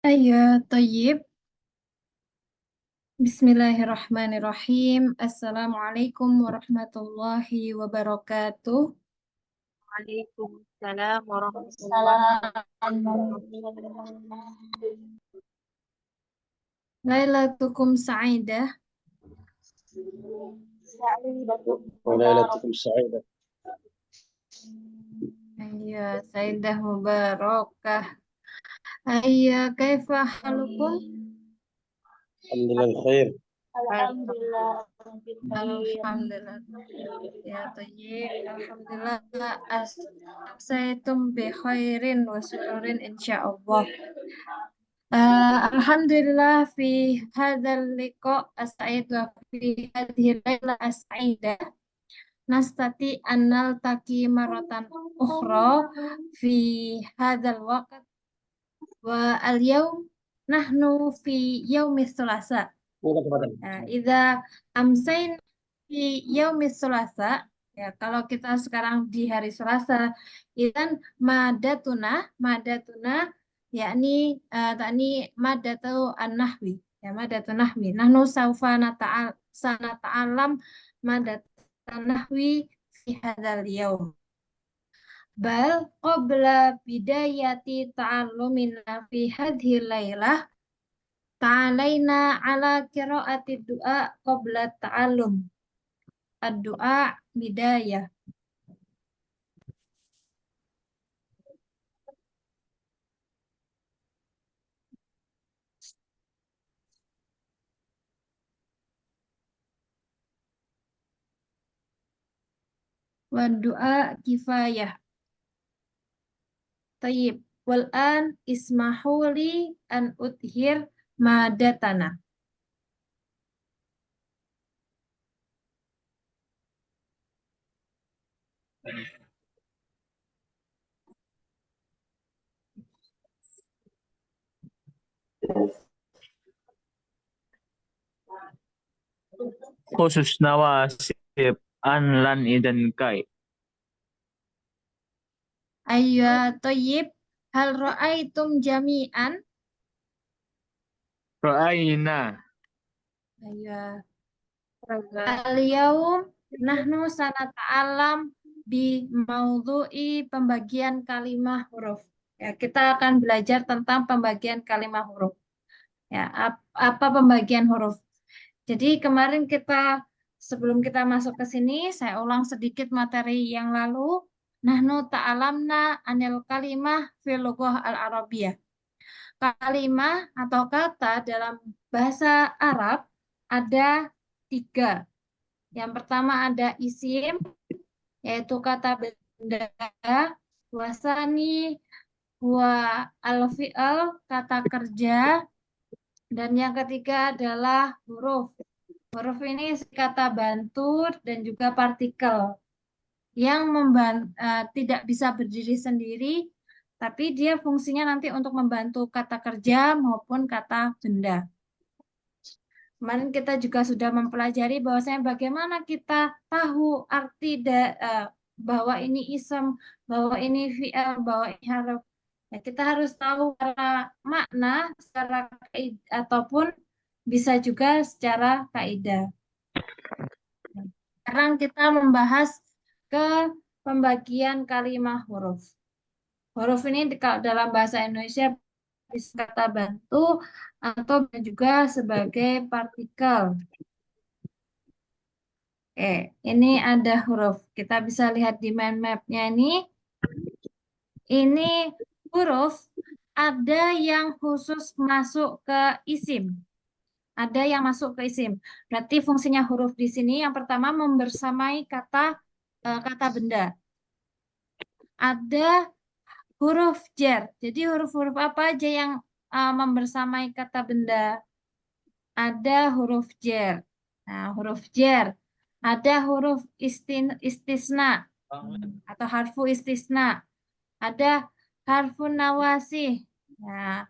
Ayo, Toyib. Bismillahirrahmanirrahim. Assalamualaikum warahmatullahi wabarakatuh. Waalaikumsalam warahmatullahi Salam. wabarakatuh. Lailatukum sa'idah. وليلتكم سعيدة. Ayo, sa'idah mubarakah. Ayo, kaifa halukum? الحمد لله بخير. Alhamdulillah. Alhamdulillah. Ya, Toyib. Alhamdulillah. Asaitum bi khairin wa sururin insyaallah. Alhamdulillah fi hadzal liqa as-sa'id wa fi hadhihi lailah as-sa'idah nastati annal taqi maratan ukhra fi hadzal waqt wa al-yawm nahnu fi yaumis tsulasa. Idza amsain fi yaumis tsulasa, ya kalau kita sekarang di hari Selasa, idan madatuna yakni takni madatu an-nahwi, ya madatu nahwi. Nahnu saufa sanata'alam madatu nahwi fi hadzal yaum. Bal qabla bidayati ta'allumina fi hadhihi lailah ta'alaina ala qiraati du'a qabla ta'allum. Ad-du'a bidayah. Wa du'a kifayah. Tayyib. Wal an ismahuli an uthir madatana. Khusus nawasib an lan idan kai. Ayya tayyib. Hal ra'aitum jami'an? Ra'ayna. Ayya. Al-yawm nahnu sanata'alam bi maudhu'i pembagian kalimah huruf. Ya, kita akan belajar tentang pembagian kalimah huruf. Ya, apa pembagian huruf? Jadi kemarin sebelum kita masuk ke sini, saya ulang sedikit materi yang lalu. Nahnu ta'alamna anil kalimah fil lughah al-arabiyah. Kalimah atau kata dalam bahasa Arab ada 3. Yang pertama ada isim, yaitu kata benda, wasani, wa al-fi'al, kata kerja, dan yang ketiga adalah huruf. Huruf ini kata bantu dan juga partikel yang tidak bisa berdiri sendiri, tapi dia fungsinya nanti untuk membantu kata kerja maupun kata benda. Kemarin kita juga sudah mempelajari bahwasanya bagaimana kita tahu arti bahwa ini isem, bahwa ini fi'il, bahwa ini harf. Ya, kita harus tahu secara makna, secara ataupun bisa juga secara kaidah. Sekarang kita membahas ke pembagian kalimah huruf. Huruf ini dalam bahasa Indonesia bisa kata bantu atau juga sebagai partikel. Oke, ini ada huruf. Kita bisa lihat di mind map-nya ini. Ini huruf ada yang khusus masuk ke isim. Ada yang masuk ke isim. Berarti fungsinya huruf di sini yang pertama membersamai kata benda. Ada huruf jar. Jadi huruf-huruf apa aja yang membersamai kata benda? Ada huruf jar. Nah, huruf jar. Ada huruf istisna atau harfu istisna. Ada harfu nawasih. Nah,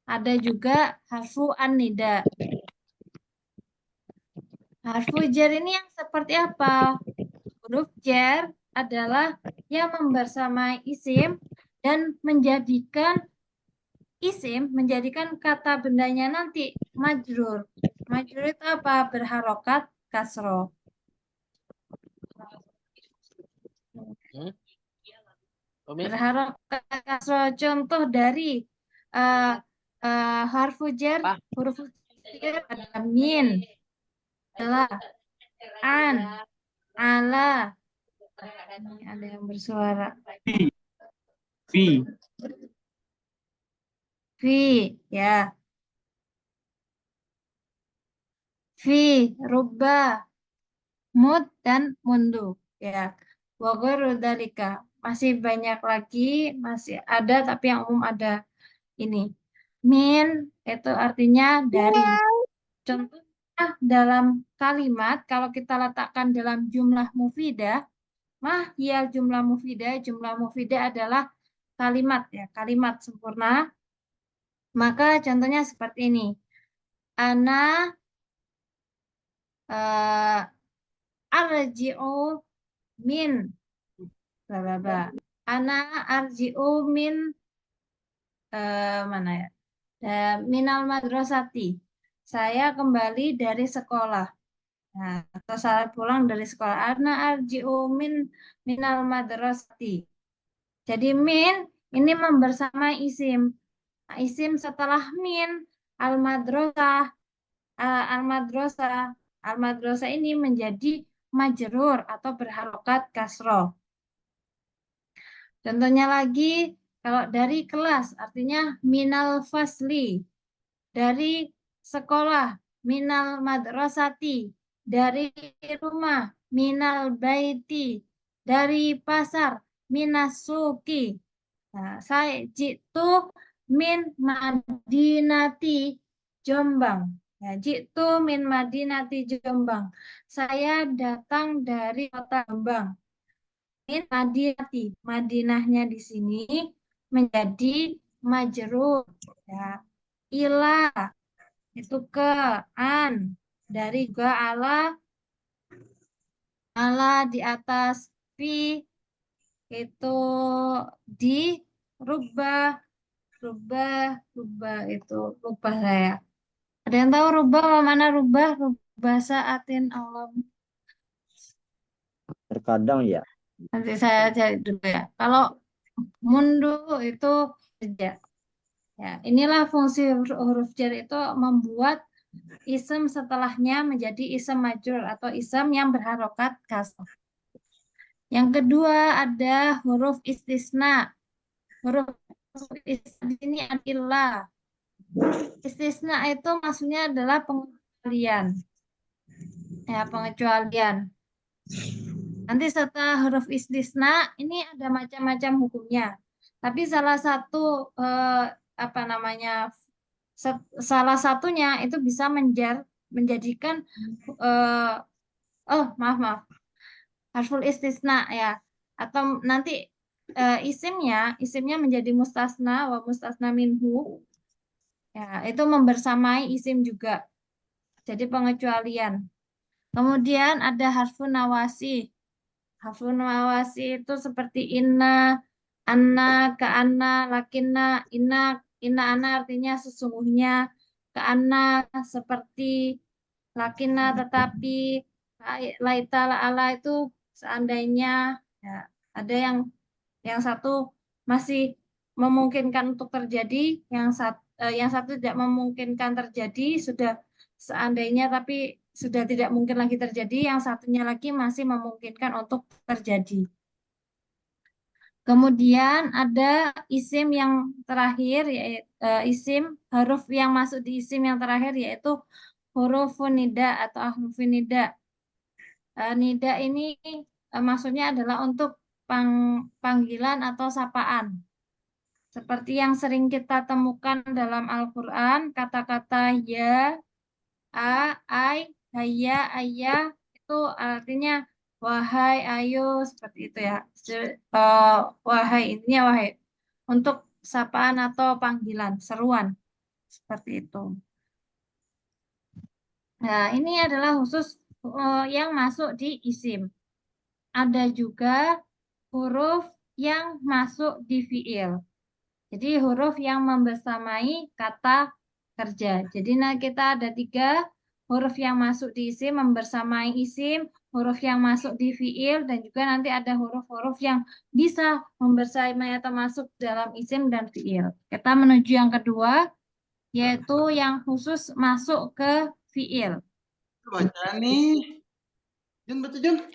ada juga harfu an-nida. Harfu jar ini yang seperti apa? Huruf jar adalah yang membersamai isim dan menjadikan isim menjadikan kata bendanya nanti majrur. Majrur itu apa? Berharokat kasroh. Berharokat kasroh. Contoh dari uh, harfu jar, huruf jar ada min, adalah, an, ala. Ini ada yang bersuara. Fi. Fi, ya. Fi, rubah, mud, dan mundu. Ya. Wa ghairu dzalika. Masih banyak lagi, masih ada, tapi yang umum ada ini. Min, itu artinya dari. Contohnya dalam kalimat, kalau kita letakkan dalam jumlah mufidah, ya jumlah mufidah adalah kalimat ya, kalimat sempurna. Maka contohnya seperti ini. Ana arji'u min bla bla bla. Ana arji'u min mana ya? Minal madrasati. Saya kembali dari sekolah. Nah, atau saya pulang dari sekolah. Ana arji'u minal madrasati. Jadi min ini membersamai isim. Nah, isim setelah min al-madrasah al-madrasah al-madrasah ini menjadi majrur atau berharokat kasroh. Contohnya lagi, kalau dari kelas artinya minal fasli, dari sekolah minal madrasati, dari rumah minal baiti, dari pasar minas suki. Nah, saya jitu min madinati Jombang. Ya, jitu min madinati Jombang. Saya datang dari kota Jombang. Min madinati, Madinahnya di sini menjadi majrur. Ya. Ila itu ke, an dari juga ala di atas, fi itu di, rubah rubah itu lupa saya. Ada yang tahu rubah mana rubah? Rubah saatin Allah. Terkadang ya. Nanti saya cari dulu ya. Kalau mundu itu kerja. Ya, inilah fungsi huruf jar itu membuat isim setelahnya menjadi isim majrur atau isim yang berharokat kasrah. Yang kedua ada huruf istisna. Huruf istisna ini adalah istisna itu maksudnya adalah pengecualian. Ya, pengecualian. Nanti setelah huruf istisna ini ada macam-macam hukumnya. Tapi salah satu apa namanya salah satunya itu bisa menjadikan maaf harful istisna ya, atau nanti isimnya menjadi mustasna wa mustasna minhu ya, itu membersamai isim juga, jadi pengecualian. Kemudian ada harfun nawasi. Harfun nawasi itu seperti inna, anna, ke anna, lakinna, inna anna artinya sesungguhnya, ke anna seperti, lakinna tetapi, laita ala itu seandainya. Ya, ada yang satu masih memungkinkan untuk terjadi, yang satu tidak memungkinkan terjadi, sudah seandainya tapi sudah tidak mungkin lagi terjadi, yang satunya lagi masih memungkinkan untuk terjadi. Kemudian ada isim yang terakhir, yaitu isim huruf yang masuk di isim yang terakhir yaitu huruf nida atau ahrufun nida. Nida ini maksudnya adalah untuk panggilan atau sapaan. Seperti yang sering kita temukan dalam Al-Quran, kata-kata ya, ai, hayya, ayah, itu artinya wahai, ayo, seperti itu ya. Wahai, intinya wahai. Untuk sapaan atau panggilan, seruan. Seperti itu. Nah, ini adalah khusus yang masuk di isim. Ada juga huruf yang masuk di fiil. Jadi huruf yang membersamai kata kerja. Jadi nah kita ada 3 huruf yang masuk di isim membersamai isim, huruf yang masuk di fiil, dan juga nanti ada huruf-huruf yang bisa membersamai atau masuk dalam isim dan fiil. Kita menuju yang kedua, yaitu yang khusus masuk ke fiil. Baca nih. Jun, baca Jun.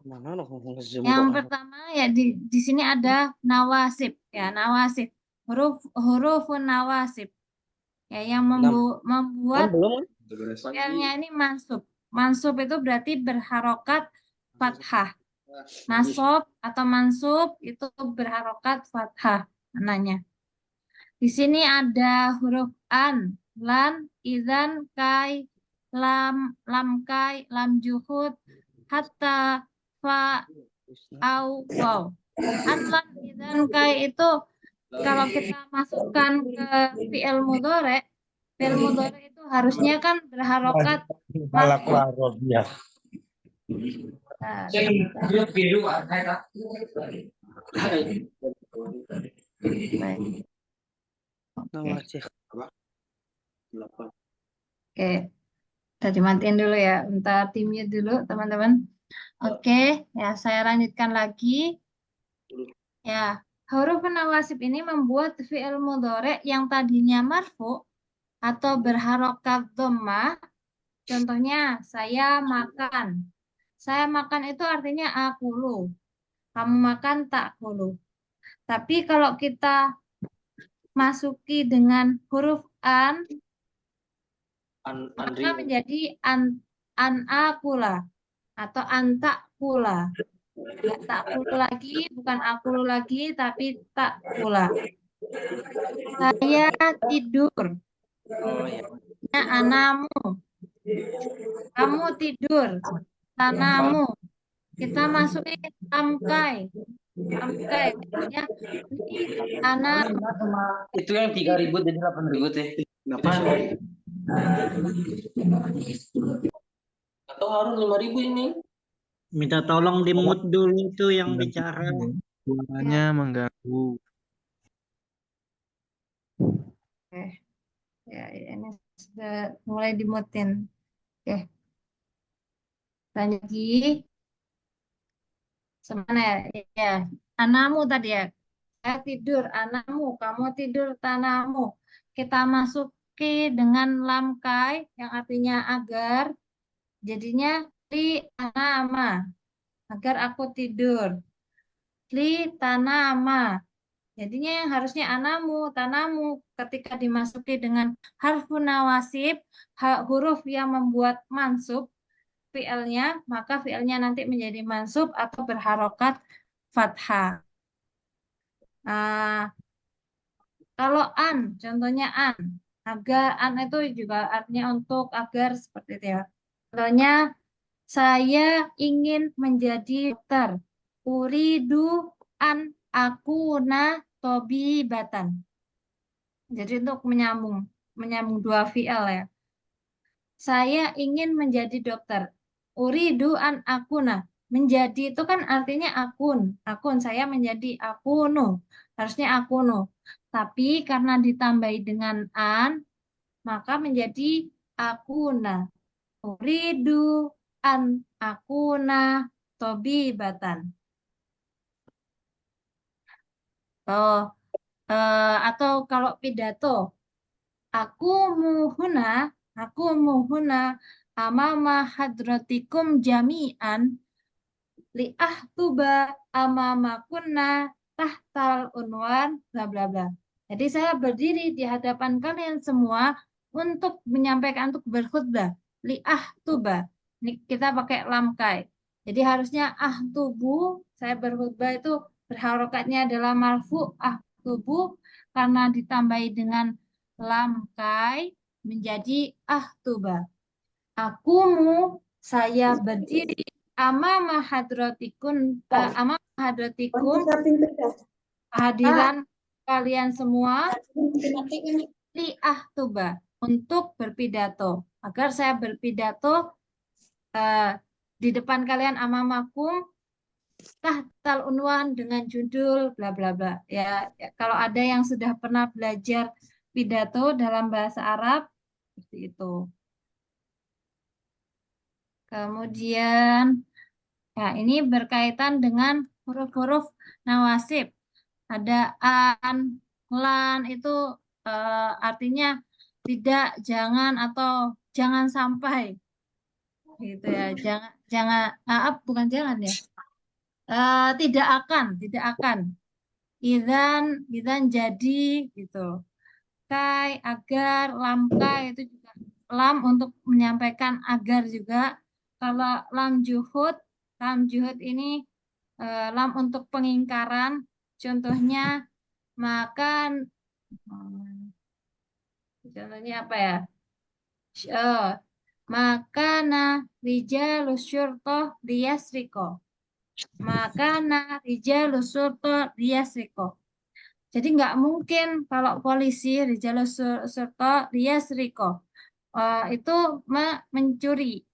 Mana nak ngomong Yang pertama ya di sini ada nawasib ya, nawasib. Huruf nawasib. Ya, yang membuat belum? fiilnya ini mansub. Mansub itu berarti berharokat fathah. Nasab atau mansub itu berharokat fathah mananya. Di sini ada huruf an, lan, idzan, kai, lam, kai, lam juhud, hatta, fa, au, waw. An, lan, idzan, kai itu kalau kita masukkan ke fi'il mudhari, fi'il mudhari itu harusnya kan berharokat marfu'. Nah, baik. Oke, kita dimatiin dulu ya, bentar di-mute dulu teman-teman. Oke, ya saya lanjutkan lagi. Ya, huruf nawasib ini membuat fi'il mudhari yang tadinya marfu atau berharokat dhammah. Contohnya, saya makan. Saya makan itu artinya akulu. Kamu makan takulu. Tapi kalau kita masuki dengan huruf an, maka menjadi an akula atau antakula. Nggak takulu lagi, bukan akulu lagi, tapi takula. Saya tidur. Ya, anamu. Kamu tidur. Tanamu. Kita masukin tamkai. Tamkai. Ya, ini tanam. Itu yang 3.000 jadi 8.000 teh. Kenapa? Atau harus 5.000 ini? Minta tolong di mute dulu tuh yang bicara. Suaranya mengganggu. Oke. Ya, ini sudah mulai dimutin. Oke. Lanjut lagi. Semana ya? Ya. Anamu tadi ya. Saya tidur, anamu. Kamu tidur, tanamu. Kita masuki dengan lamkai yang artinya agar. Jadinya li anama. Agar aku tidur. Li tanama. Jadinya yang harusnya anamu, tanamu. Ketika dimasuki dengan harfun nawasib, huruf yang membuat mansub, fi'ilnya, maka fi'ilnya nanti menjadi mansub atau berharokat fathah. Kalau an, contohnya an. Agar, an itu juga artinya untuk agar seperti itu ya. Contohnya, saya ingin menjadi dokter. Uridu an akuna tobibatan. Jadi untuk menyambung 2 fi'il ya. Saya ingin menjadi dokter. Uridu an akuna. Menjadi itu kan artinya akun. Akun, saya menjadi akunu. Harusnya akunu. Tapi karena ditambahi dengan an, maka menjadi akuna. Uridu an akuna tobibatan. Atau kalau pidato, aku muhuna amama hadratikum jami'an li'ahtuba amama kunna tahtal unwan bla bla bla. Jadi saya berdiri di hadapan kalian semua untuk menyampaikan, untuk berkhutbah. Li'ahtuba. Ini kita pakai lamkai. Jadi harusnya ahtubu, saya berkhutbah itu berharokatnya adalah marfu ahtubu, karena ditambahi dengan lamkai menjadi ahtuba. Akumu, saya berdiri amama hadratikum kehadiran kalian semua li ahtuba untuk berpidato, agar saya berpidato di depan kalian amamakum tahtal unwan dengan judul bla bla bla. Ya, kalau ada yang sudah pernah belajar pidato dalam bahasa Arab seperti itu. Kemudian ya ini berkaitan dengan huruf-huruf nawasib. Ada an, lan itu artinya tidak, jangan atau jangan sampai gitu ya. Jangan bukan jangan ya. Tidak akan. Idzan jadi gitu. Kai, agar, lam kai itu juga lam untuk menyampaikan agar juga. Kalau lam juhud ini lam untuk pengingkaran. Contohnya makan, contohnya apa ya? Makana rijalus syurtoh liyasriko. Makana rijalus syurtoh liyasriko. Jadi nggak mungkin kalau polisi rijalus syurtoh liyasriko itu mencuri.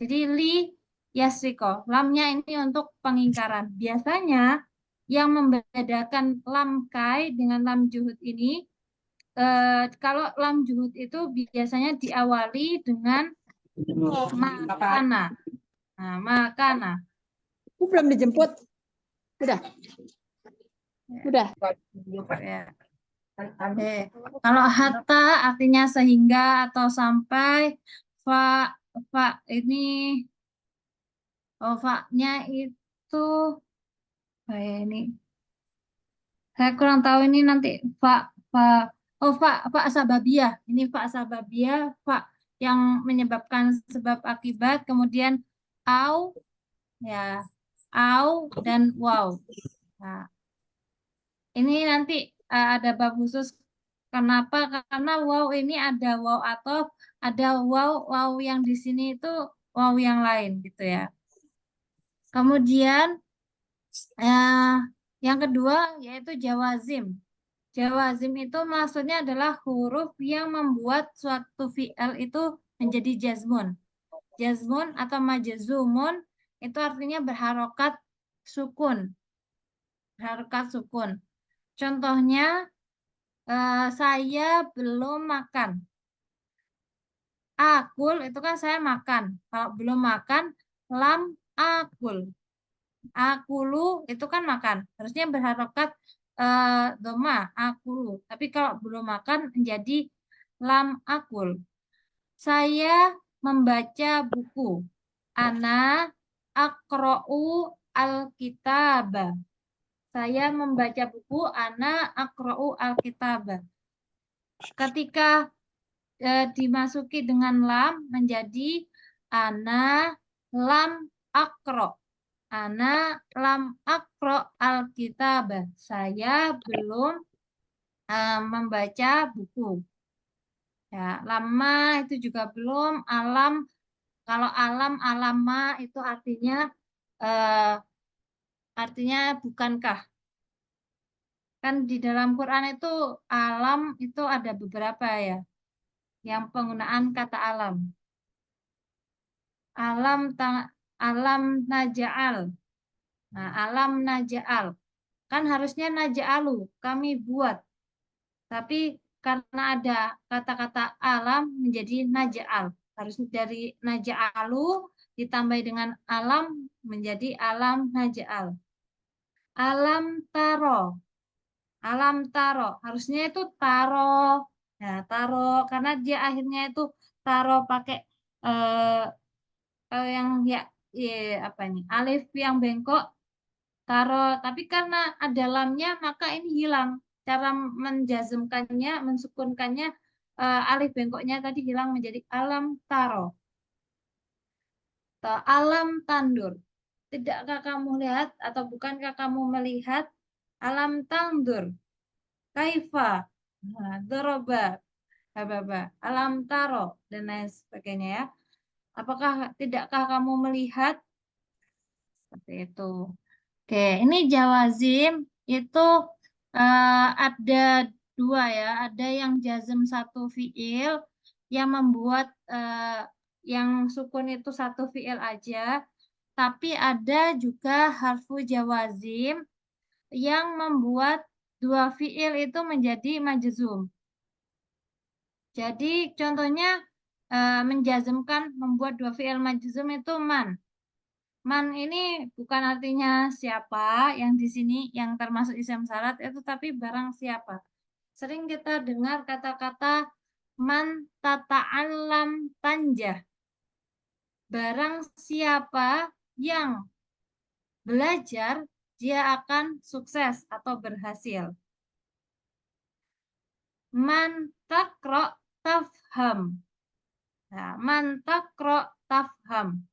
Jadi li yasriko. Lamnya ini untuk pengingkaran. Biasanya yang membedakan lam kai dengan lam juhud ini, kalau lam juhud itu biasanya diawali dengan makana. Nah, makana. Aku belum dijemput. Udah. Ya. Kalau hatta artinya sehingga atau sampai, fa ini, fa-nya itu kayak ini. Saya kurang tahu ini nanti fa sababiyah. Ini fa sababiyah, fa yang menyebabkan sebab akibat, kemudian au ya, au dan wow. Nah, ini nanti ada bab khusus. Kenapa? Karena wow ini ada wow atau ada wow yang di sini itu wow yang lain gitu ya. Kemudian yang kedua yaitu jawazim. Jawazim itu maksudnya adalah huruf yang membuat suatu fi'il itu menjadi jazmun. Jazmun atau majzumun itu artinya berharokat sukun. Berharokat sukun. Contohnya, saya belum makan. Akul itu kan saya makan. Kalau belum makan, lam akul. Akulu itu kan makan. Harusnya berharokat doma, akulu. Tapi kalau belum makan menjadi lam akul. Saya membaca buku. Ana akro'u al-kitab. Saya membaca buku. Ana akro'u al-kitab. Ketika dimasuki dengan lam menjadi ana lam akro. Ana lam akro al-kitab. Saya belum membaca buku. Ya, lama itu juga belum. Alam, kalau alam, alama itu artinya bukankah. Kan di dalam Quran itu alam itu ada beberapa ya. Yang penggunaan kata alam. Alam naja'al. Nah, alam naja'al. Kan harusnya naja'alu, kami buat. Tapi karena ada kata-kata alam menjadi naja'al. Harus dari naja'alu ditambah dengan alam menjadi alam naja'al. Alam taro. Alam taro. Harusnya itu taro. Nah, taro karena dia akhirnya itu taro pakai yang apa ini? Alif yang bengkok taro, tapi karena ada lamnya maka ini hilang. Cara menjazmkannya, mensukunkannya alif bengkoknya tadi hilang menjadi alam taro. Atau alam tandur. Tidakkah kamu lihat atau bukankah kamu melihat alam tandur? Kaifa? Nah, doroba. Alam taro dan lain sebagainya ya. Tidakkah kamu melihat? Seperti itu. Oke, ini jawazim itu ada dua ya. Ada yang jazm satu fiil yang membuat yang sukun itu satu fiil aja. tapi ada juga harfu jawazim yang membuat dua fiil itu menjadi majzum. Jadi contohnya menjazmkan membuat dua fiil majzum itu man. Man ini bukan artinya siapa yang di sini yang termasuk isim syarat itu, tapi barang siapa. Sering kita dengar kata-kata man tata'allam tanjah. Barang siapa yang belajar, dia akan sukses atau berhasil. Man taqra tafham. Nah, man taqra tafham.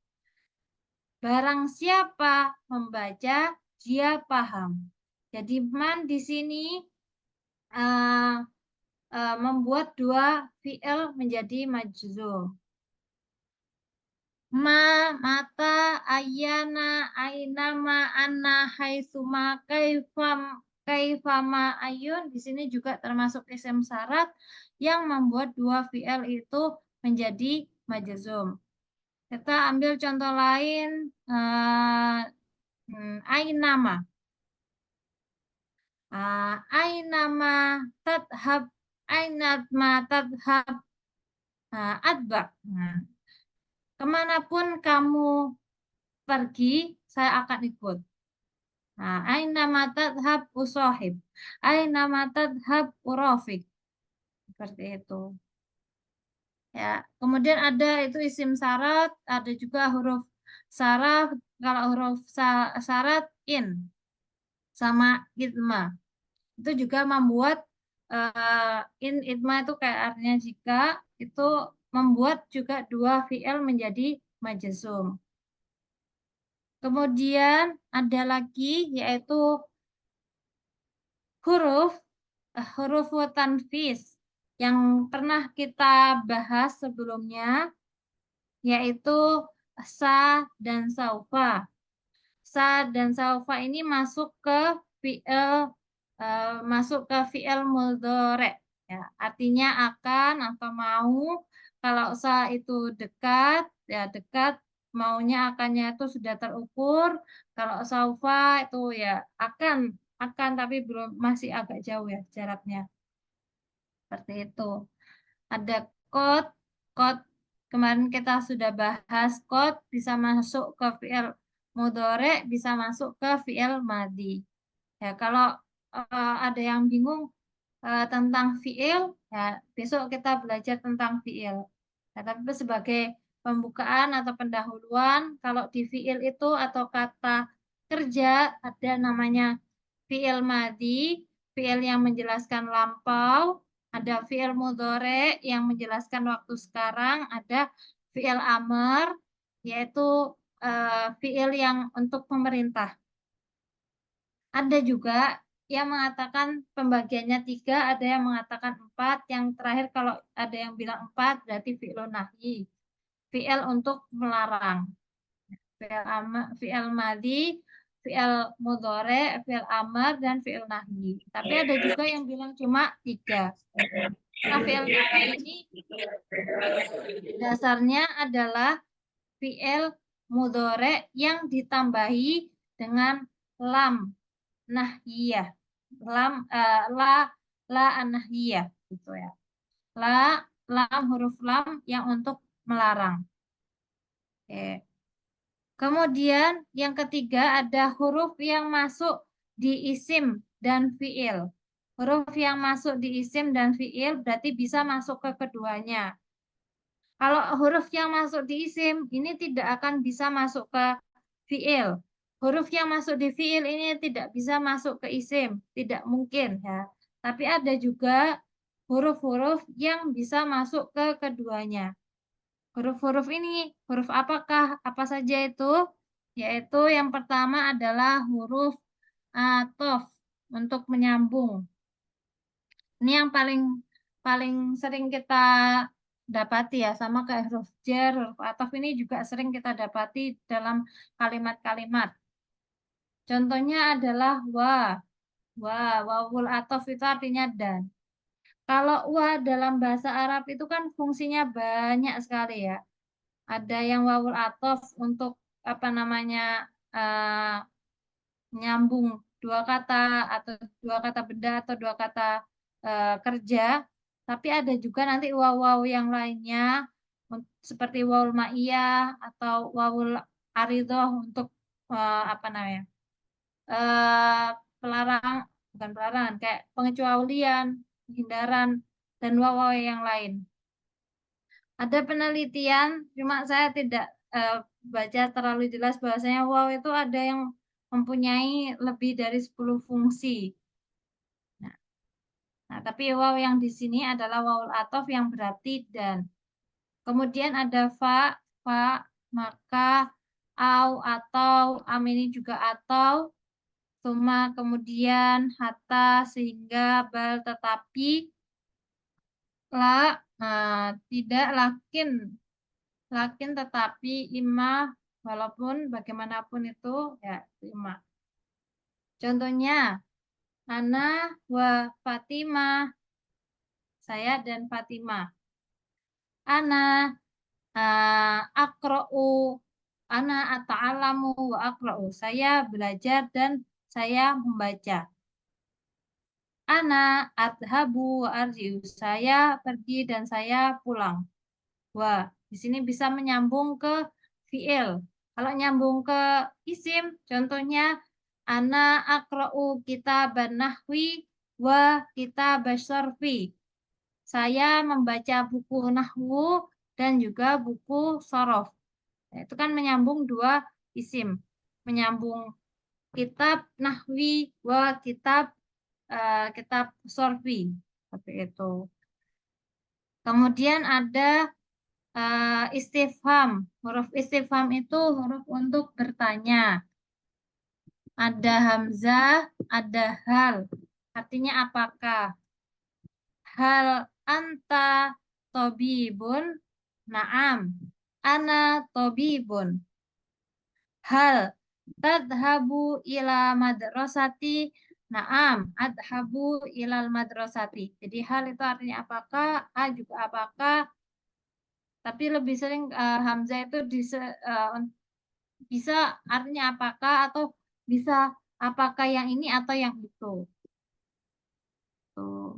Barang siapa membaca, dia paham. Jadi man di sini membuat dua fi'il menjadi majzum. Ma, mata, ayana, ainama, anna, haitsuma, kaifama, ayun. Di sini juga termasuk isim syarat yang membuat dua fi'il itu menjadi majzum. Kita ambil contoh lain, ainama. Ainama tadhab, ainatma tadhab adbak. Nah, kemanapun kamu pergi, saya akan ikut. Nah, ainama tadhab usohib, ainama tadhab urofik. Seperti itu. Ya, kemudian ada itu isim syarat, ada juga huruf syarat. Kalau huruf syarat in sama itma. Itu juga membuat in itma itu kayak artinya jika, itu membuat juga dua fi'il menjadi majzum. Kemudian ada lagi yaitu huruf tanfis yang pernah kita bahas sebelumnya, yaitu sa dan saufa. Sa dan saufa ini masuk ke fi'il mudhari'. Ya, artinya akan atau mau. Kalau sa itu dekat, ya dekat, maunya akannya itu sudah terukur. Kalau saufa itu ya akan tapi belum, masih agak jauh ya jaraknya. Seperti itu. Ada kot kemarin kita sudah bahas, kot bisa masuk ke fi'il mudhari', bisa masuk ke fi'il madhi. Ya, kalau ada yang bingung tentang fi'il, ya besok kita belajar tentang fi'il. Ya, tapi sebagai pembukaan atau pendahuluan, kalau di fi'il itu atau kata kerja ada namanya fi'il madhi, fi'il yang menjelaskan lampau, ada fi'il mudhari yang menjelaskan waktu sekarang, ada fi'il amr, yaitu fi'il yang untuk pemerintah. Ada juga yang mengatakan pembagiannya 3, ada yang mengatakan 4, yang terakhir kalau ada yang bilang 4 berarti fi'ilun nahyi, fi'il untuk melarang. Fi'il madhi, fi'il mudhari, fi'il amr, dan fi'il nahyi. Tapi ada juga yang bilang cuma 3. Nah, fi'il nahyi ini dasarnya adalah fi'il mudhari yang ditambahi dengan lam nahyiyah. La an-nahyiyah gitu ya. Lam huruf lam yang untuk melarang. Oke. Kemudian yang ketiga ada huruf yang masuk di isim dan fiil. Huruf yang masuk di isim dan fiil berarti bisa masuk ke keduanya. Kalau huruf yang masuk di isim ini tidak akan bisa masuk ke fiil. Huruf yang masuk di fiil ini tidak bisa masuk ke isim, tidak mungkin ya. Tapi ada juga huruf-huruf yang bisa masuk ke keduanya. Huruf-huruf ini, huruf apakah? Apa saja itu? Yaitu yang pertama adalah huruf athof untuk menyambung. Ini yang paling sering kita dapati ya, sama kayak huruf jar, huruf athof ini juga sering kita dapati dalam kalimat-kalimat. Contohnya adalah wawul athof itu artinya dan. Kalau wa dalam bahasa Arab itu kan fungsinya banyak sekali ya. Ada yang wawul athof untuk apa namanya nyambung dua kata atau dua kata benda atau dua kata kerja, tapi ada juga nanti waw-waw yang lainnya seperti wawul ma'iyah atau wawul aridhoh untuk apa namanya pelarang, bukan pelarangan, kayak pengecualian, penghindaran, dan waw-waw yang lain. Ada penelitian, cuma saya tidak baca terlalu jelas bahwasanya waw itu ada yang mempunyai lebih dari 10 fungsi. Nah, tapi waw yang di sini adalah wawul athof yang berarti dan. Kemudian ada fa, maka, au, atau, am ini juga atau, suma, kemudian, hatta, sehingga, bal, tetapi, la, tidak, lakin tetapi, imma, walaupun bagaimanapun itu, ya, imma. Contohnya, ana wa Fatimah, saya dan Fatimah. Ana akro'u, ana ata'alamu wa akro'u. Saya belajar dan saya membaca. Ana adhabu wa arji'u. Saya pergi dan saya pulang. Wah, di sini bisa menyambung ke fi'il. Kalau nyambung ke isim, contohnya ana akro'u kitaban nahwi wa kitabas sorfi. Saya membaca buku nahwu dan juga buku sorof. Nah, itu kan menyambung dua isim. Menyambung kitab nahwi wa kitab sorfi. Seperti itu. Kemudian ada istifham. Huruf istifham itu huruf untuk bertanya. Ada hamzah, ada hal. Artinya apakah? Hal anta tobibun? Naam. Ana tobibun. Hal tadhabu ila madrasati? Naam. Adhabu ilal madrasati. Jadi hal itu artinya apakah? A juga apakah? Tapi lebih sering hamzah itu bisa artinya apakah atau bisa apakah yang ini atau yang itu. Tuh.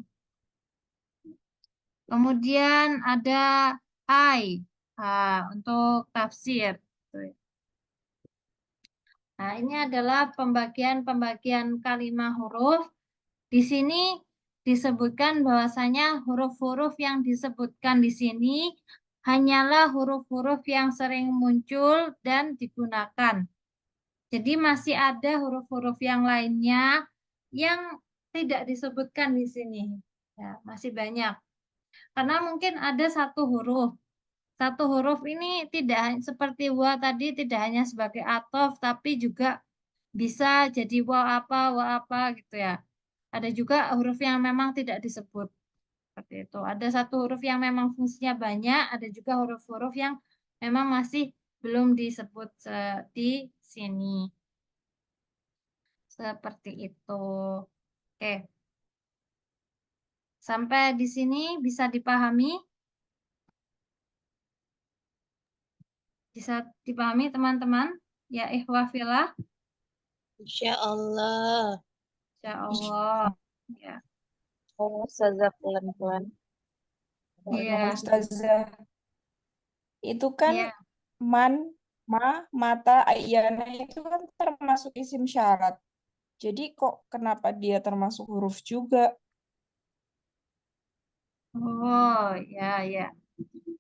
Kemudian ada ai untuk tafsir. Nah, ini adalah pembagian kalimat huruf. Di sini disebutkan bahwasanya huruf-huruf yang disebutkan di sini hanyalah huruf-huruf yang sering muncul dan digunakan. Jadi masih ada huruf-huruf yang lainnya yang tidak disebutkan di sini. Ya, masih banyak. Karena mungkin ada satu huruf. Satu huruf ini tidak seperti wa tadi, tidak hanya sebagai athof, tapi juga bisa jadi wa apa gitu ya. Ada juga huruf yang memang tidak disebut. Seperti itu. Ada satu huruf yang memang fungsinya banyak, ada juga huruf-huruf yang memang masih belum disebut di sini. Seperti itu. Oke. Sampai di sini bisa dipahami? Bisa dipahami teman-teman? Ya ikhwafillah. Insya Allah. Insya Allah. Ya. Oh, Ustazah pelan-pelan. Iya. Ustazah, itu kan Iya. man, ma, mata, ayana itu kan termasuk isim syarat. Jadi kok kenapa dia termasuk huruf juga? Oh, ya.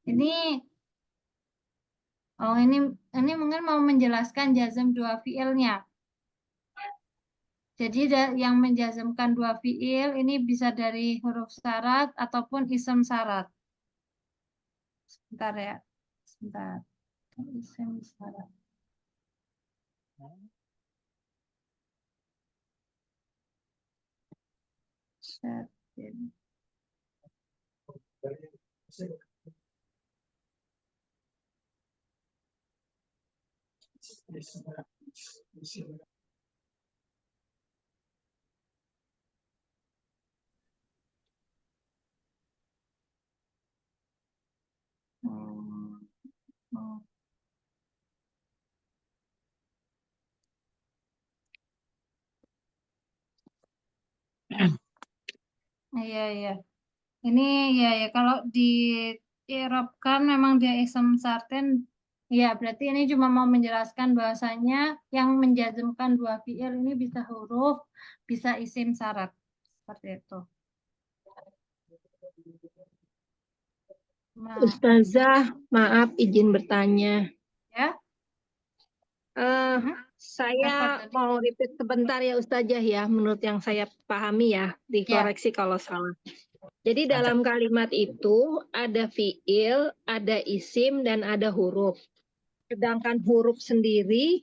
Ini mungkin mau menjelaskan jazm dua fiilnya. Jadi yang menjazmkan dua fiil ini bisa dari huruf syarat ataupun isim syarat. Sebentar ya. Sebentar. Isim syarat. Syarat. Hmm. Iya, iya. Ini ya kalau di i'rabkan memang dia isim sarten. Ya, berarti ini cuma mau menjelaskan bahwasanya yang menjazmkan dua fiil ini bisa huruf, bisa isim syarat. Seperti itu. Nah, Ustazah, maaf izin bertanya. ya. Eh, Mhm. saya Apa tadi? mau repeat sebentar ya Ustazah ya, menurut yang saya pahami ya, dikoreksi kalau salah. Jadi dalam kalimat itu ada fiil, ada isim, dan ada huruf. Sedangkan huruf sendiri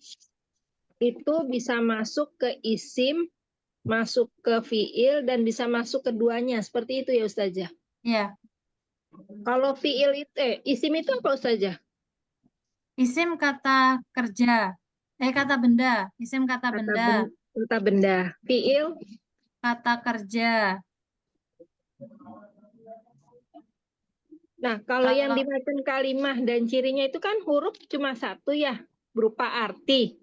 itu bisa masuk ke isim, masuk ke fiil, dan bisa masuk keduanya. Seperti itu ya Ustazah. Ya, Kalau fiil itu, isim itu apa Ustazah? isim kata kerja. Kata benda. Isim kata benda. Kata benda. Fiil, Kata kerja. nah kalau yang Kalau dimakan kalimah dan cirinya itu kan huruf cuma satu ya, berupa arti.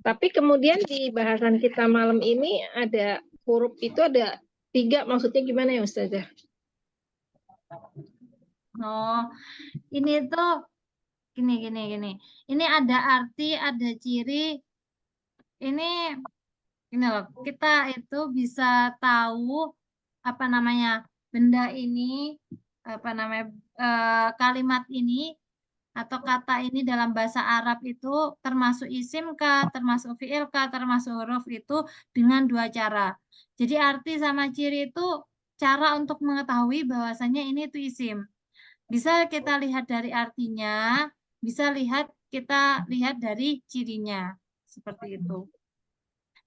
Tapi kemudian di bahasan kita malam ini ada huruf itu ada 3, maksudnya gimana ya Ustazah? oh, ini tuh gini. Ini ada arti, ada ciri. Ini loh, kita itu bisa tahu apa namanya benda ini, apa namanya kalimat ini atau kata ini dalam bahasa Arab itu termasuk isim kah, termasuk fiil kah, termasuk huruf itu dengan 2 cara. Jadi arti sama ciri itu cara untuk mengetahui bahwasanya ini itu isim. Bisa kita lihat dari artinya, bisa kita lihat dari cirinya. Seperti itu.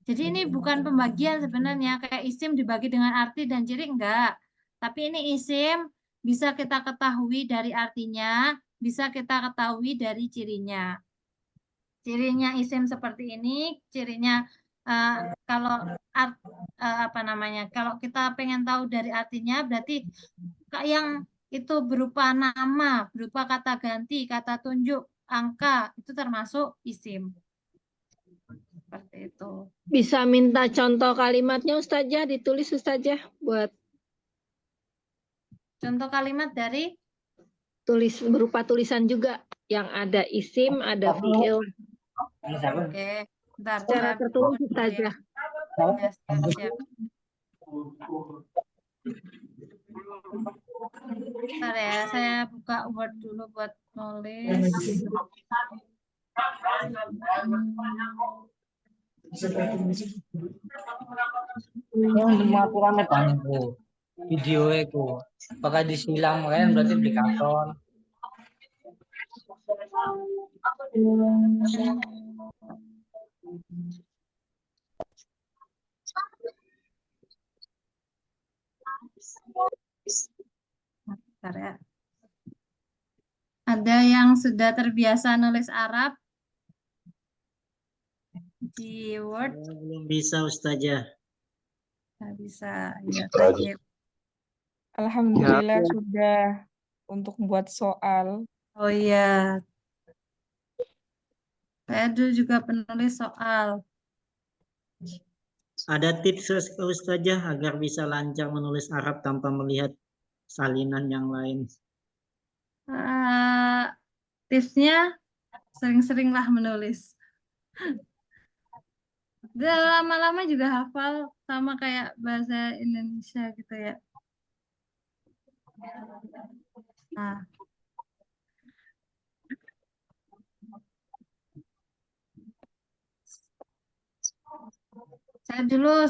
Jadi ini bukan pembagian sebenarnya, kayak isim dibagi dengan arti dan ciri enggak. Tapi ini isim bisa kita ketahui dari artinya, bisa kita ketahui dari cirinya. Cirinya isim seperti ini, cirinya kalau apa namanya? Kalau kita pengen tahu dari artinya berarti yang itu berupa nama, berupa kata ganti, kata tunjuk, angka, itu termasuk isim. Seperti itu. Bisa minta contoh kalimatnya Ustazah, ditulis Ustazah buat Contoh kalimat dari tulis berupa tulisan juga yang ada isim, ada fiil. Oke, bentar Secara saya tertulis buat dulu ya. Ustazah. Ya, siap. Bentar ya, saya buka Word dulu buat nulis. Yang dimakukan itu video itu pakai disilang makanya berarti beli karton. Bentar ya. Ada yang sudah terbiasa nulis Arab di Word? Belum bisa Ustazah. Nggak bisa. Ya, tadi. Alhamdulillah sudah untuk buat soal. Oh iya. Saya dulu juga penulis soal. Ada tips Ustazah agar bisa lancar menulis Arab tanpa melihat salinan yang lain. Tipsnya sering-seringlah menulis. Udah lama-lama juga hafal sama kayak bahasa Indonesia gitu ya. Nah, saya dulu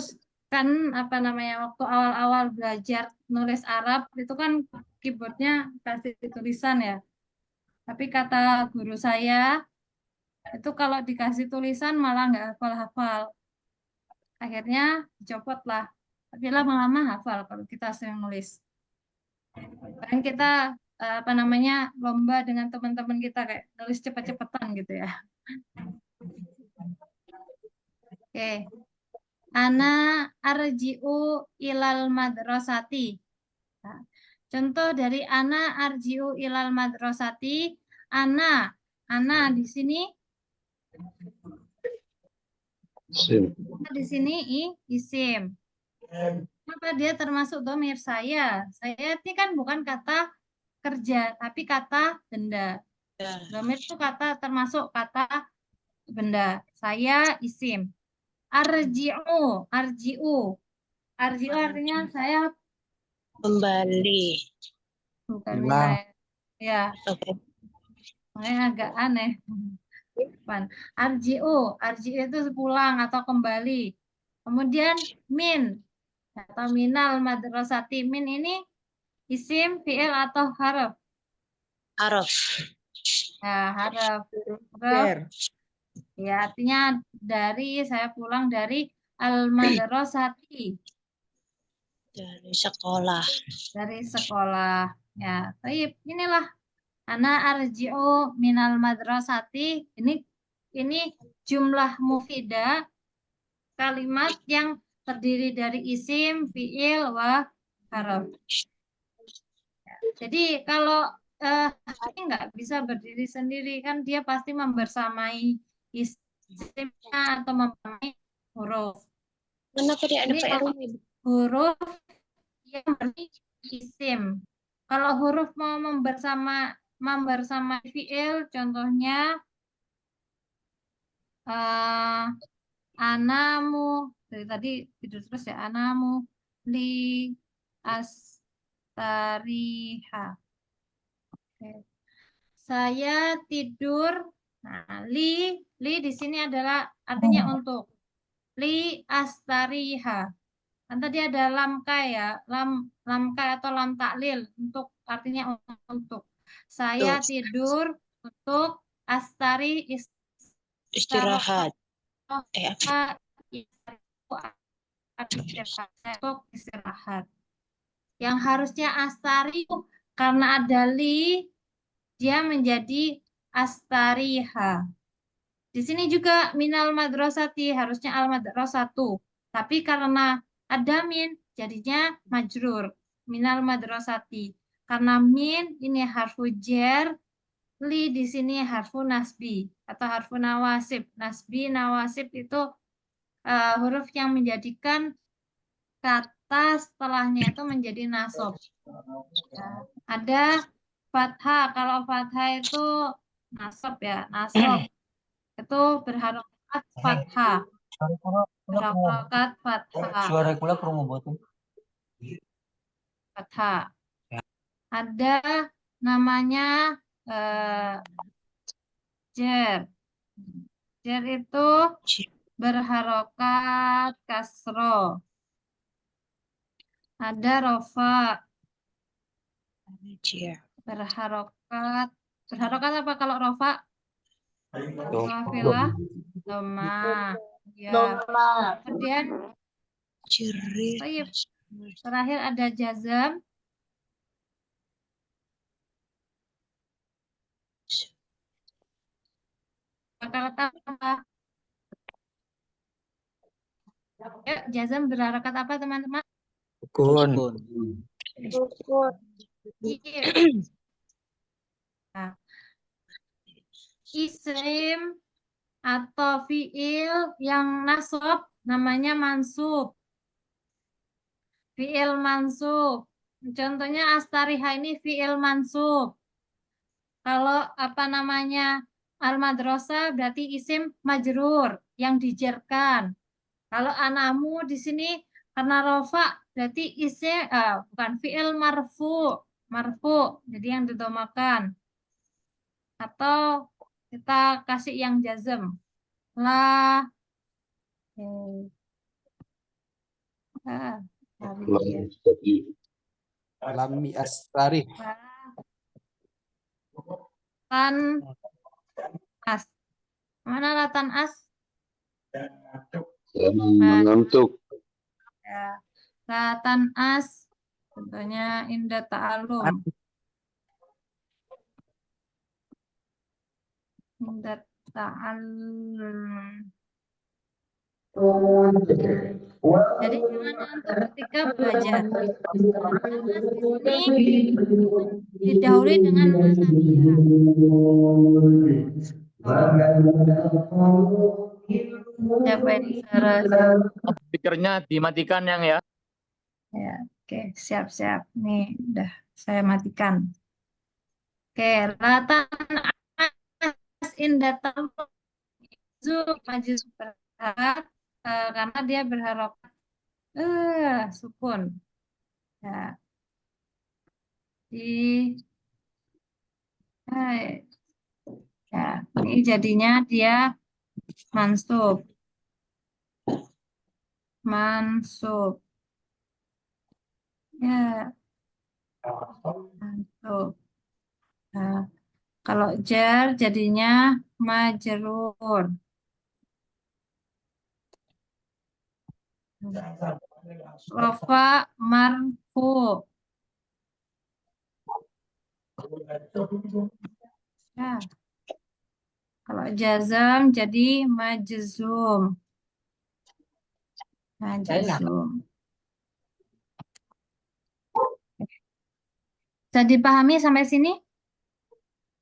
kan apa namanya waktu awal-awal belajar nulis Arab itu kan keyboardnya kasih tulisan ya. Tapi kata guru saya itu kalau dikasih tulisan malah nggak hafal-hafal. Akhirnya dicopot lah. Tapi lama-lama hafal kalau kita sering nulis. Kadang kita apa namanya lomba dengan teman-teman kita kayak nulis cepet-cepetan gitu ya. Oke. Ana arji'u ilal madrasati. Nah, contoh dari ana arji'u ilal madrasati. Ana di sini. Di sini isim. Kenapa dia termasuk domir? Saya ini kan bukan kata kerja, tapi kata benda. Domir itu kata termasuk kata benda. Saya isim. Arji'u, arji'u. Arji'u artinya saya Kembali. bukan Pulang. wilayah. Ya, Oke. makanya agak aneh. Depan. Arji'u, arji'u itu pulang atau kembali. Kemudian min atau minal madrasati. Min ini isim, fi'il atau harf? Araf. Ya, harf. Ber. Ya, artinya dari saya pulang dari al-madrasati, Dari sekolah. dari sekolah. Ya, baik. Inilah ana arji'u minal madrasati. Ini jumlah mufidah, kalimat yang terdiri dari isim, fi'il, wa harf. Jadi kalau ini nggak bisa berdiri sendiri, kan dia pasti membersamai isimnya atau membersamai huruf. Kenapa dia ada Ini PR kalau ini? huruf yang berarti isim. Kalau huruf mau membersamai fi'il, contohnya anamu, dari tadi tidur terus ya, anamu li astariha. Oke. Saya tidur. Nah, li di sini adalah artinya untuk. Li astariha. Kan tadi ada lam kai ya, lam kai atau lam taklil untuk artinya untuk. Saya tidur untuk astari Istirahat. Apa? untuk istirahat. Yang harusnya astari karena ada li, dia menjadi astariha. Di sini juga minal madrasati, harusnya al madrasatu. Tapi karena ada min, jadinya majrur. Minal madrasati. Karena min ini harfu jar, li di sini harfu nasbi atau harfu nawasib. Nasbi, nawasib itu huruf yang menjadikan kata setelahnya itu menjadi nasab. Ya. Ada fathah. Kalau fathah itu nasab ya, nasab. Itu berharokat fathah. Berharokat fathah. Suara kula kurang membuat. Fathah. Ada namanya jar. Jar itu berharokat kasro. Ada rofa. Berharokat apa kalau rofa? Wafilah doma. Ya. Kemudian terakhir ada jazam. Kata apa? Ya, jazam berharokat apa teman-teman? Sukun. Nah, isim atau fiil yang nasab namanya mansub. Fiil mansub. Contohnya astariha ini fiil mansub. Kalau apa namanya al-madrasah berarti isim majrur yang dijarkan. Kalau anamu di sini karena rofa berarti isim bukan fiil marfu, jadi yang didomakan. Atau kita kasih yang jazm. La Lami astari. Tan as. Mana latan as? Mengantuk. Ya. Latan as. Contohnya indah ta'alum. Indah ta'alum. Jadi gimana untuk ketika belajar? Ini didahului dengan nasabiyah. Siapa ini? Speakernya dimatikan yang ya. Ya, oke, siap-siap. Nih, udah saya matikan. Oke, latan as in datam majuz berharokat karena dia berharokat sukun. Ya, di ya, ini jadinya dia mansub. Mansub. Ya, mansub. Nah, kalau jar jadinya majrur. Rafa marfu. Ya. Kalau jazam jadi majzum. Majzum. Bisa dipahami sampai sini?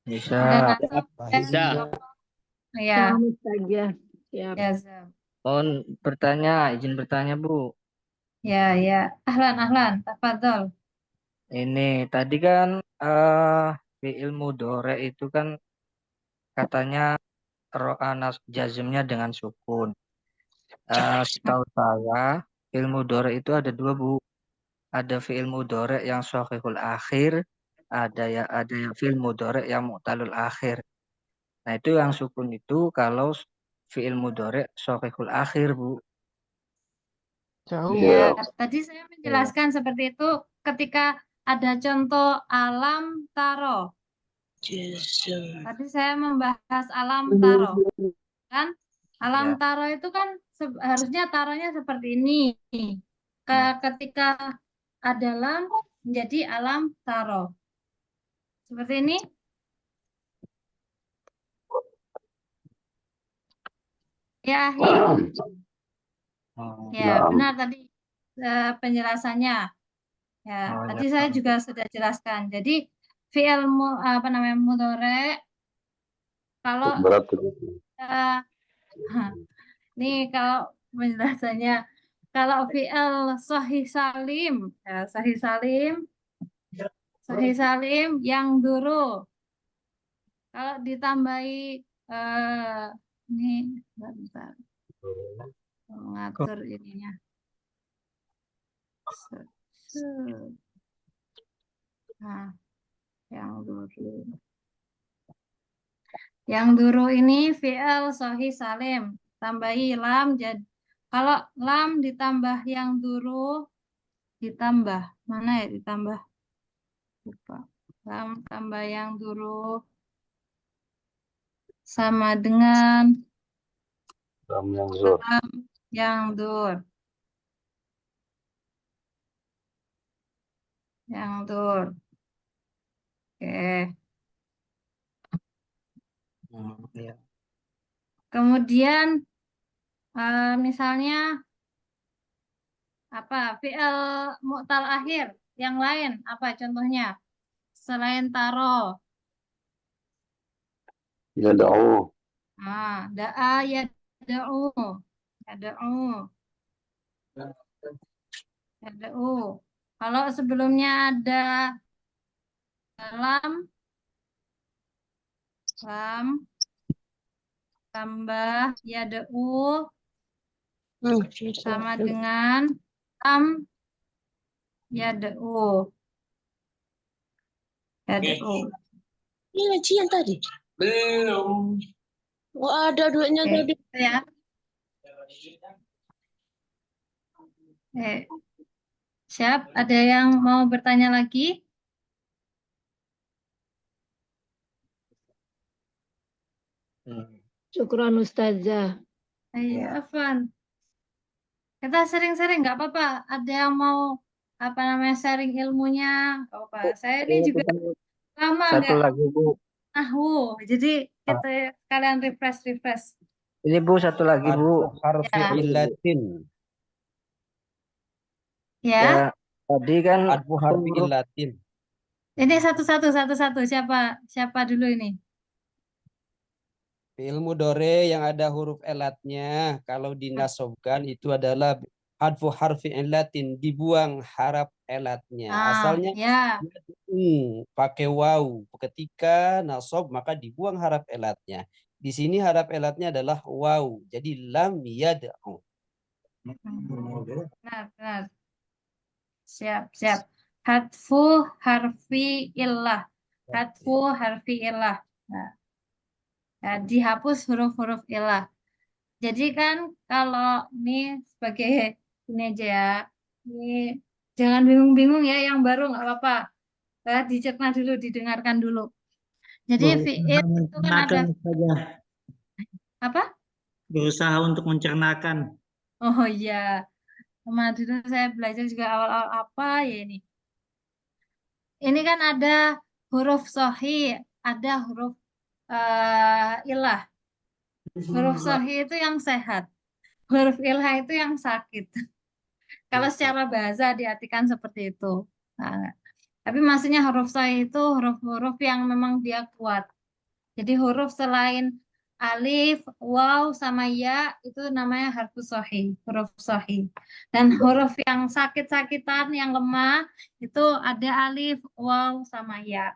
Bisa. Udah nangkep? Bisa. Ya, Paham saja. Siap. jazam. Mohon bertanya, izin bertanya Bu. Ya, ya. Ahlan, tafadhol. Ini tadi kan fi'il mudhari itu kan katanya anas jazmnya dengan sukun. Setahu saya fi'il mudhari itu ada dua Bu. Ada fi'il mudhari yang shahihul akhir, ada yang fi'il mudhari yang mu'talul akhir. Nah, itu yang sukun itu kalau fi'il mudhari shahihul akhir, Bu. Ya, tadi saya menjelaskan seperti itu ketika ada contoh alam taro. Jazm. Tadi saya membahas alam taro. Kan alam Ya. taro itu kan harusnya taronya seperti ini. Ketika ada lam menjadi alam taro. Seperti ini. Ya, Ahi. Ya, benar tadi penjelasannya. Ya, tadi saya juga sudah jelaskan. Jadi fi'il mudhari kalau nih kalau penjelasannya kalau fi'il sahih salim yang dulu kalau ditambahi ini bentar mengatur ininya. Nah, yang dulu ini fi'il sahih salim tambahi lam jadi kalau lam ditambah yang dulu ditambah mana ya ditambah lupa lam tambah yang dulu sama dengan lam yang dur oke. Ya. Kemudian misalnya apa fi'il mu'tal akhir yang lain apa contohnya selain taro Yada'u. Da'a yada'u kalau sebelumnya ada lam tambah yada'u sama dengan lam yada'u. Ini ngajian tadi? Belum. Oh, ada duitnya tadi. Ya. Siap, ada yang mau bertanya lagi? Syukran Ustazah. Iya, Afwan. Kita sering-sering nggak apa-apa. Ada yang mau sharing ilmunya? Nggak apa-apa. Saya ini juga lama Satu nggak lagi Bu. Jadi kita kalian refresh. Ini Bu satu lagi Bu. Harfi illatin. Ya. Tadi kan Adfu harfi illatin. Ini satu-satu. Siapa dulu ini? Fi'il mudhari yang ada huruf elatnya kalau dinasobkan itu adalah hadfu harfi illatin, dibuang harap elatnya. Asalnya Ya. pakai waw. Ketika nasab maka dibuang harap elatnya. Di sini harap elatnya adalah waw. Jadi lam yad'u. Benar. Siap. Hadfu harfi illah. Hadfu harfi illah. Nah, ya, dihapus huruf-huruf illah. Jadi kan kalau ini sebagai ini aja ya. Ini jangan bingung-bingung ya, yang baru nggak apa-apa. Dicerna dulu, didengarkan dulu. Jadi fi'il itu kan ada saja. apa? Berusaha untuk mencernakan. Oh iya. Kemarin dulu saya belajar juga awal-awal apa ya ini. Ini kan ada huruf sahih, ada huruf ilah. Huruf sahih itu yang sehat. Huruf ilah itu yang sakit. Kalau secara bahasa diartikan seperti itu. Nah, tapi maksudnya huruf sahih itu huruf-huruf yang memang dia kuat. Jadi huruf selain alif, waw, sama ya itu namanya harfu sahih, huruf sahih. Dan huruf yang sakit-sakitan, yang lemah itu ada alif, waw, sama ya.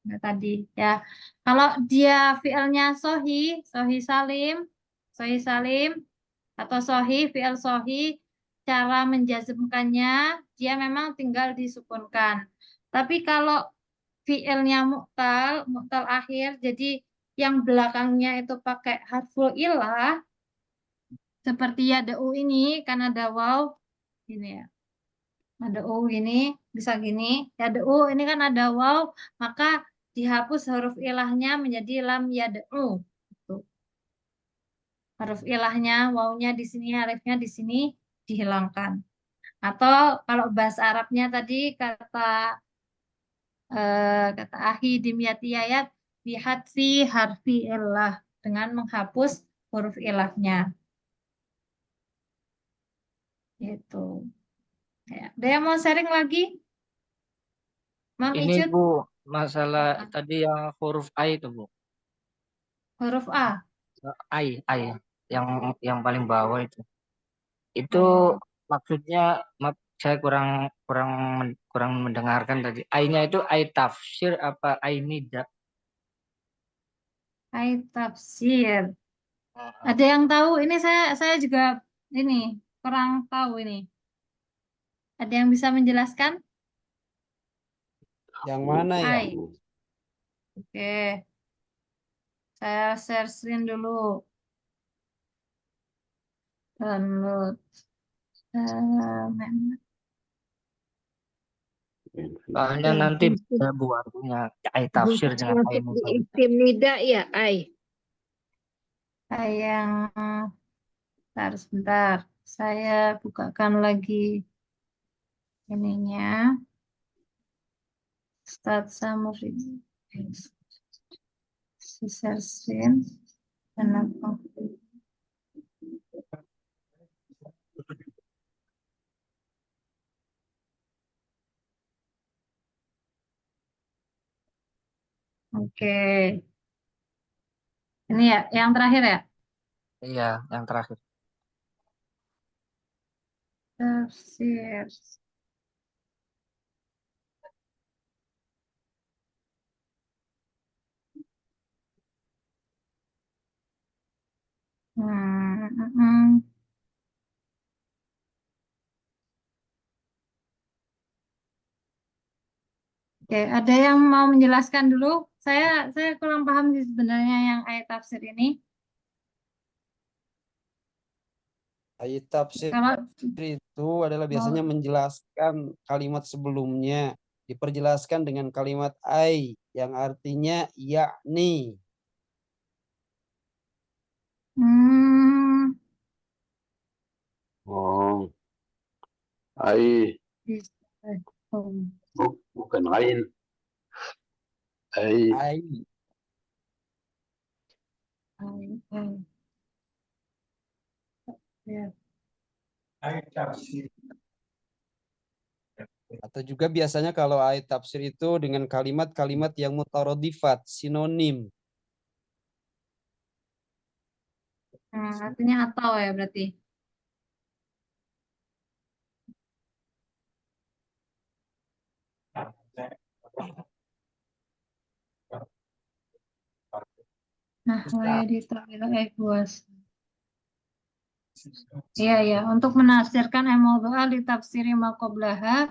Nah, tadi ya. Kalau dia fiilnya sahih, sahih salim atau sahih, fiil sahih, cara menjazmkannya dia memang tinggal disukunkan. Tapi kalau fiilnya mu'tal akhir, jadi yang belakangnya itu pakai harful ilah, seperti yada'u ini, kan ada waw, ini ya. Ada u ini, bisa gini. Yada'u ini kan ada waw, maka dihapus huruf ilahnya menjadi lam yada'u. Gitu. Huruf ilahnya, wawnya di sini, alifnya di sini dihilangkan. Atau kalau bahasa Arabnya tadi kata ahi dimyati ayat bihadfi harfi ilah, dengan menghapus huruf ilahnya. Gitu. Ya. Ada yang mau sharing lagi? Mam Ini Icut, Bu, masalah tadi yang huruf I itu Bu. huruf A. I yang paling bawah itu. Itu Oh. maksudnya saya kurang mendengarkan tadi. I-nya itu I tafsir apa I nida? I tafsir. Ada yang tahu? Ini saya juga ini kurang tahu ini. Ada yang bisa menjelaskan? Yang mana ya? I. Oke. Saya share screen dulu. Download. Soalnya nanti bisa Bu artinya I tafsir dengan I Masuk di nida. isim nida ya, ai. Yang sebentar. Saya bukakan lagi ininya. Start summary. Share screen. Kenapa? Oke. Ini ya, yang terakhir ya? Iya, yang terakhir. Tafsir. Oke, ada yang mau menjelaskan dulu? Saya kurang paham sih sebenarnya yang ayat tafsir ini. Ayat tafsir Kalau itu adalah biasanya menjelaskan kalimat sebelumnya. Diperjelaskan dengan kalimat ai yang artinya yakni. Oh, ai bukan lain. Ai. Ya. Atau juga biasanya kalau ayat tafsir itu dengan kalimat-kalimat yang mutarodifat, sinonim. Artinya atau ya berarti. Saya ditawilah buas. Iya ya, untuk menafsirkan al-mawdu'a li tafsiri ma qablaha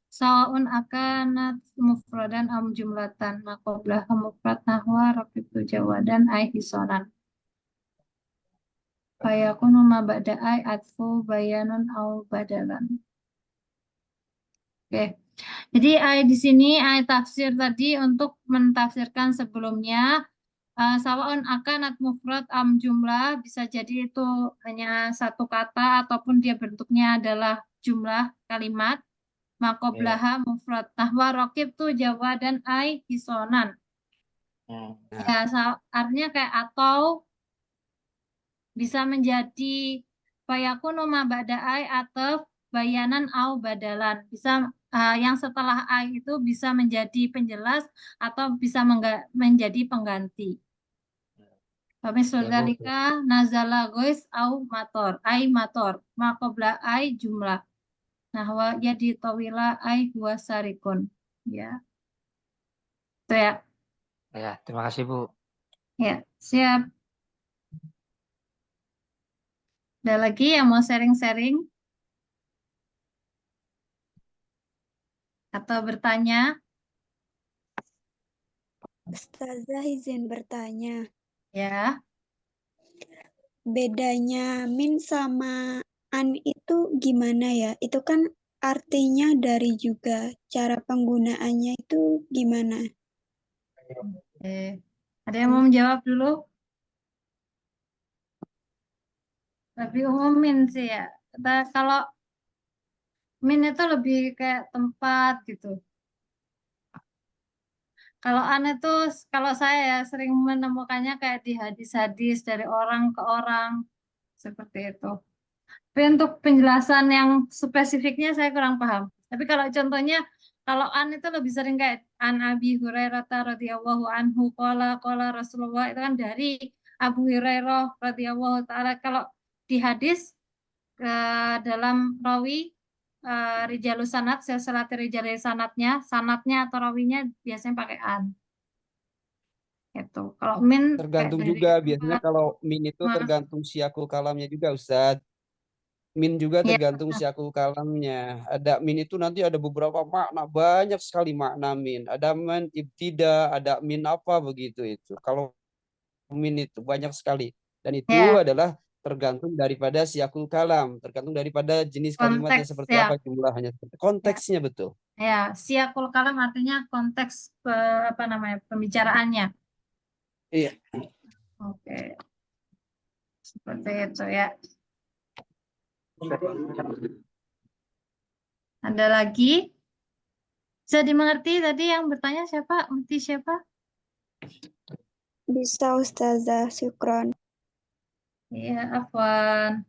sawaun akanat mufradan am jumlatan ma qablaha mufrad nahwa raqitu jawadan ai hisonan. Fayakunu ma ba'da ai atfu bayanun au badalan. Oke. Jadi ai di sini ai tafsir tadi untuk mentafsirkan sebelumnya. Sawaun akanat mufrad am jumlah, bisa jadi itu hanya satu kata ataupun dia bentuknya adalah jumlah kalimat. Makoblaha mufrad. Nahwa raqib tuh jawa dan ai hisonan. Ya, artinya kayak atau bisa menjadi fayakunu ma ba'da ai atau bayanan au badalan. Bisa yang setelah ai itu bisa menjadi penjelas atau bisa menjadi pengganti. Misal dzalika nazala gois au mator, ai mator, maqobla ai jumlah. Nahwa jadi tawila ai huwa sarikun. Ya. Itu ya. Ya, terima kasih Bu. Ya, siap. Ada lagi yang mau sharing-sharing? Atau bertanya? Ustazah izin bertanya. Ya. Bedanya min sama an itu gimana ya? Itu kan artinya dari juga. Cara penggunaannya itu gimana? Oke. Ada yang mau menjawab dulu? Lebih umumin sih ya. Kalau min itu lebih kayak tempat gitu. Kalau an itu, kalau saya ya sering menemukannya kayak di hadis-hadis dari orang ke orang. Seperti itu. Tapi untuk penjelasan yang spesifiknya saya kurang paham. Tapi kalau contohnya, kalau an itu lebih sering kayak an Abi Hurairah radhiyallahu anhu qala Rasulullah, itu kan dari Abu Hurairah radhiyallahu taala. Kalau di hadis dalam rawi rijalus sanad, silsilah rijalus sanatnya atau rawinya biasanya pakai an. Itu. Kalau min Tergantung kayak juga, dari biasanya kalau min itu tergantung siakul kalamnya juga Ustadz. Min juga ya, tergantung siakul kalamnya. Ada min itu nanti ada beberapa makna, banyak sekali makna min. Ada min ibtida, ada min apa begitu itu. Kalau min itu banyak sekali. Dan itu ya, adalah tergantung daripada siakul kalam, tergantung daripada jenis kalimatnya konteks seperti ya. apa, jumlahnya, Ya. konteksnya betul. Ya, siakul kalam artinya konteks apa namanya pembicaraannya. Iya. Oke, seperti itu ya. Ada lagi? Bisa dimengerti tadi yang bertanya siapa? Mengerti siapa? Bisa Ustazah, syukron. Iya, Afwan.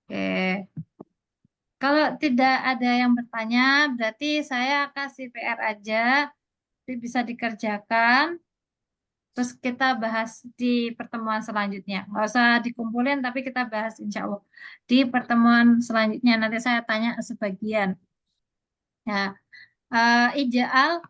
Oke. Kalau tidak ada yang bertanya, berarti saya kasih PR aja. Nanti bisa dikerjakan. Terus kita bahas di pertemuan selanjutnya. Nggak usah dikumpulin, tapi kita bahas insya Allah. Di pertemuan selanjutnya, nanti saya tanya sebagian. Ya, ija'al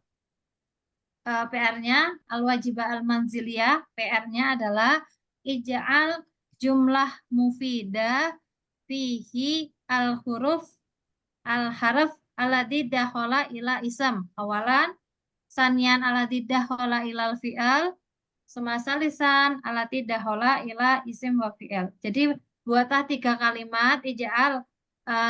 PR-nya, al-wajibah al-manziliyah, PR-nya adalah ija'al jumlah mufidah fihi al-huruf al-harf alladhi dakhala ila isam. Awalan, sanian alladhi dakhala ilal fi'al, semasa lisan alati dahola ila isim wa fi'il. Jadi buatlah 3 kalimat ija'al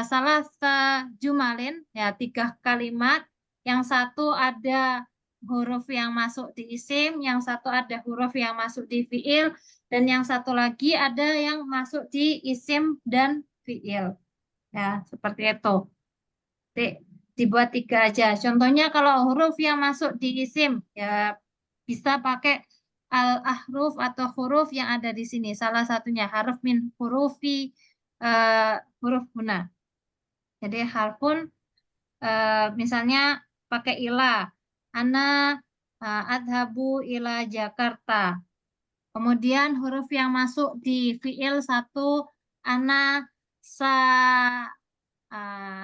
salah sejumalin ya 3 kalimat, yang satu ada huruf yang masuk di isim, yang satu ada huruf yang masuk di fi'il, dan yang satu lagi ada yang masuk di isim dan fi'il. Ya, seperti itu. Dibuat 3 aja. Contohnya kalau huruf yang masuk di isim ya bisa pakai al-ahruf atau huruf yang ada di sini. Salah satunya haruf min hurufi huruf guna. Jadi harfun misalnya pakai ila. Ana adhabu ila Jakarta. Kemudian huruf yang masuk di fiil satu, ana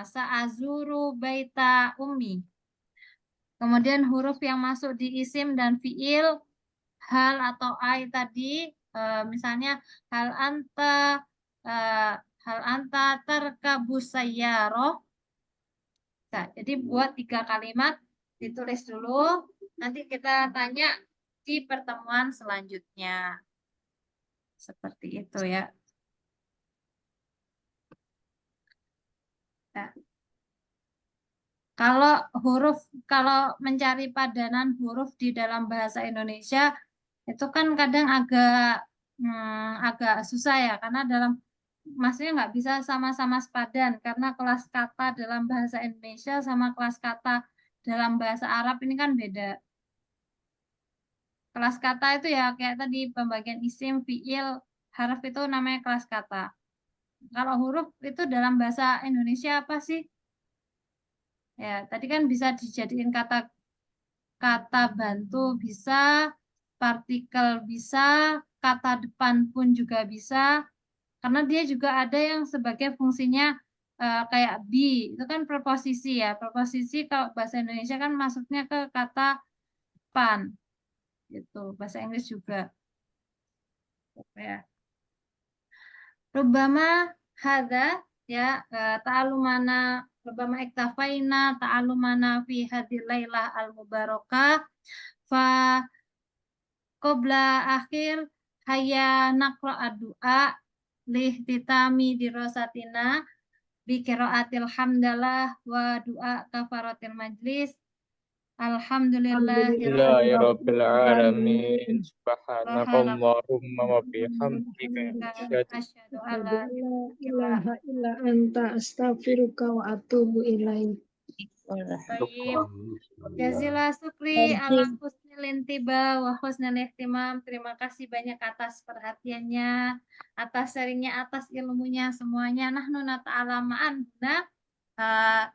sa'azuru baita ummi. Kemudian huruf yang masuk di isim dan fiil, hal atau ai tadi, misalnya hal anta tarkabus sayyaroh. Nah, jadi buat 3 kalimat, ditulis dulu, nanti kita tanya di pertemuan selanjutnya. Seperti itu ya. Nah, kalau mencari padanan huruf di dalam bahasa Indonesia itu kan kadang agak susah ya, karena maksudnya nggak bisa sama-sama sepadan, karena kelas kata dalam bahasa Indonesia sama kelas kata dalam bahasa Arab ini kan beda. Kelas kata itu ya kayak tadi pembagian isim, fiil, harf itu namanya kelas kata. Kalau huruf itu dalam bahasa Indonesia apa sih? Ya, tadi kan bisa dijadiin kata bantu bisa, partikel bisa, kata depan pun juga bisa, karena dia juga ada yang sebagai fungsinya kayak be, itu kan preposisi ya. Preposisi kalau bahasa Indonesia kan masuknya ke kata pan, gitu. Bahasa Inggris juga. Ya. Rubama hadza ya ta'alumana rubama iktafaina ta'alumana fi hadhil lailah al-mubarakah fa qabla akhir hayya naqra ad-du'a lihtitami dirasatina bi qiraatil hamdalah wa du'a kafaratil majlis. Alhamdulillahirabbil alamin. Subhanakallahumma wa bihamdika Asyhadu an la ilaha illa anta astaghfiruka wa atubu ilaik. Baik. Jazilah syukri ala husnil intiba wa husnil ihtimam. Terima kasih banyak atas perhatiannya, atas sharingnya, atas ilmunya semuanya. Nahnu nata'alama'an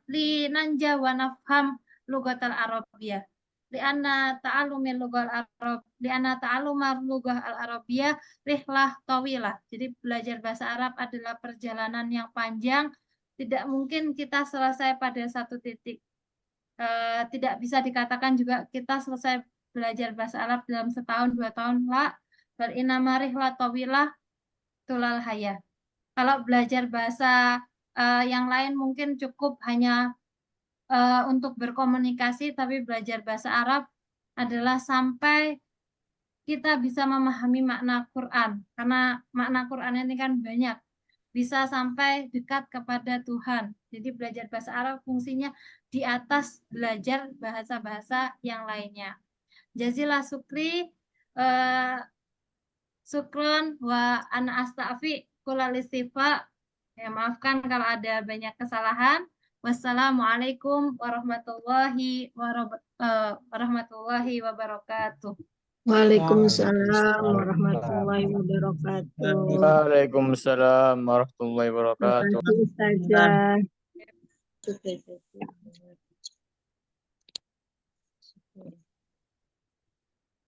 li nanja wa nafham lugatal arabiyah. Lianna ta'alumil lugal arab, lianna ta'alumar lugah al-arabiyah rihlah tawilah. Jadi belajar bahasa Arab adalah perjalanan yang panjang. Tidak mungkin kita selesai pada satu titik. Tidak bisa dikatakan juga kita selesai belajar bahasa Arab dalam setahun 2 tahun lah. Bal inama rihlah tawilah tulal hayah. Kalau belajar bahasa yang lain mungkin cukup hanya untuk berkomunikasi, tapi belajar bahasa Arab adalah sampai kita bisa memahami makna Quran, karena makna Quran ini kan banyak, bisa sampai dekat kepada Tuhan. Jadi belajar bahasa Arab fungsinya di atas belajar bahasa-bahasa yang lainnya. Jazilah syukri, syukron wa ana astafi kulal istifa. Ya, maafkan kalau ada banyak kesalahan. Wassalamualaikum warahmatullahi wabarakatuh. Waalaikumsalam warahmatullahi wabarakatuh. Waalaikumsalam warahmatullahi Terima wabarakatuh. kasih Ustazah.